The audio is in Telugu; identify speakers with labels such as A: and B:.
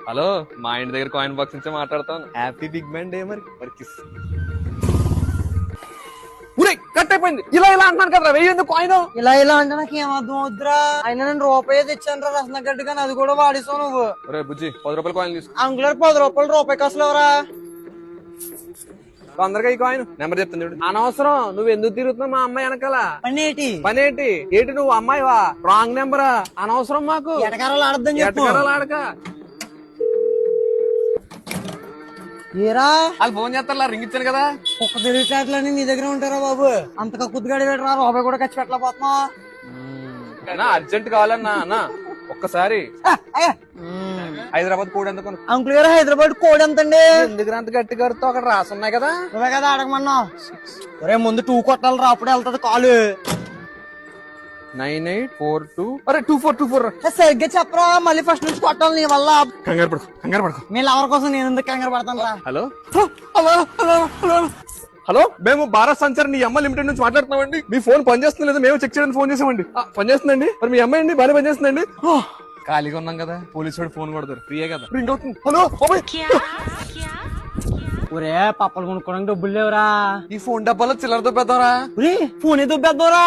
A: హలో, మా ఇంటి దగ్గర కాయిన్ బాక్స్ నుంచి మాట్లాడతాను. Happy big man day. మరి కిస్. కట్ అయిపోయింది. ఇలా అంటున్నాను కదా, వెయ్యి కాయిన్.
B: ఇలా అంటే నాకు ఏం అర్థం అవుతురా. అయినా నేను రూపాయి తెచ్చాను రా రసన గడ్డి, కానీ అది కూడా వాడిస్తావు నువ్వు.
A: రే బుజ్జి, 10 రూపాయల కాయిన్ తీసుకో.
B: అంకులర్ 10 రూపాయలు రూపాయి కాసులు ఎవరా?
A: తొందరగా ఈ కాయిన్ నెంబర్ చెప్తాను చూడు. అనవసరం, నువ్వు ఎందుకు తిరుగుతున్నావు మా అమ్మాయి వెనకాల? పనేటి నువ్వు అమ్మాయివా? రాంగ్ నెంబరా? అనవసరం మాకు.
B: ఎటకారాలు ఆడద్దని చెప్పు.
A: ఎటకారాలు ఆడక.
B: ఏరా
A: వాళ్ళు ఫోన్ చేస్తారా? రింగ్ ఇచ్చాను కదా.
B: ఒక్క తెలివితేటలని నీ దగ్గర ఉంటారా బాబు? అంతగా కుద్దుగాడి పెట్టరా, రూపాయి కూడా ఖర్చు పెట్టలేకపోతున్నావు.
A: అర్జెంట్ కావాలన్నా అన్న, ఒక్కసారి హైదరాబాద్ కోడ్ ఎంత?
B: అంకుల్ గారు హైదరాబాద్ కోడ్ ఎంతండి?
A: ఎందుకు అంత గట్టిగా అక్కడ రాసున్నాయి కదా.
B: నువ్వే కదా అడగమన్నావు. ఒరే ముందు 2 కొట్టాలి రా, అప్పుడే వెళ్తాది కాలు.
A: 9842. అరే 2424.
B: సరిగ్గా చెప్పరా, మళ్ళీ ఫస్ట్ నుంచి కొట్టాలి నీ వల్ల.
A: కంగారు పడుకో.
B: మీ లవర్ కోసం నేను ఎందుకు కంగారు పడతాను రా.
A: హలో హలో, మేము భారత్ సంచార్ నీ అమ్మ లిమిటెడ్ నుంచి మాట్లాడుతున్నామండి. మీ ఫోన్ పనిచేస్తుంది లేదా మేము చెక్ చేయడానికి ఫోన్ చేసామండి. పనిచేస్తుందండి. మరి మీ అమ్మాయి అండి బాగా పనిచేస్తుందండి. ఖాళీగా ఉన్నాం కదా, పోలీసు వాడు ఫోన్ కొడతారు, ఫ్రీయే కదా. రింగ్ అవుతుంది. హలో
B: ఒరే పప్పలు కొనుక్కోవడానికి డబ్బులు లేవురా.
A: ఈ ఫోన్ డబ్బాలో చిల్లర దొబ్బేద్దారా?
B: ఫోన్ ఏ దొబ్బేద్దారా?